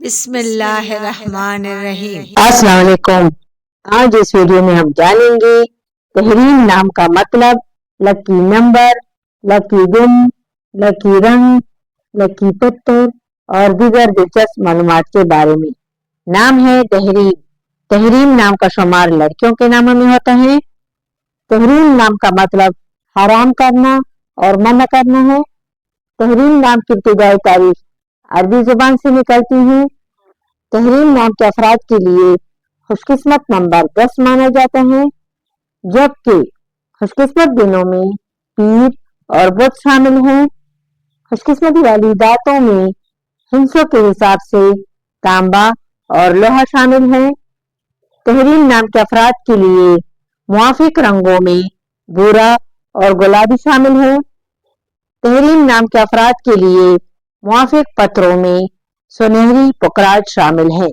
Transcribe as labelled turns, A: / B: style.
A: بسم اللہ الرحمن الرحیم۔
B: السلام علیکم۔ آج اس ویڈیو میں ہم جانیں گے تحریم نام کا مطلب، لکی نمبر، لکی دن، لکی رنگ، لکی پتھر اور دیگر دلچسپ معلومات کے بارے میں۔ نام ہے تحریم۔ تحریم نام کا شمار لڑکیوں کے ناموں میں ہوتا ہے۔ تحریم نام کا مطلب حرام کرنا اور منع کرنا ہے۔ تحریم نام کی ابتدائی تاریخ عربی زبان سے نکلتی ہے۔ تحریم نام کے افراد کے لیے خوش قسمت نمبر 10 مانا جاتا ہے، جبکہ خوش قسمت دنوں میں پیر اور بدھ شامل ہیں۔ خوش قسمتی والی دھاتوں میں ہندسوں کے حساب سے تانبا اور لوہا شامل ہے۔ تحریم نام کے افراد کے لیے موافق رنگوں میں بھورا اور گلابی شامل ہے۔ تحریم نام کے افراد کے لیے موافق پتھروں میں سنہری پکراج شامل ہے۔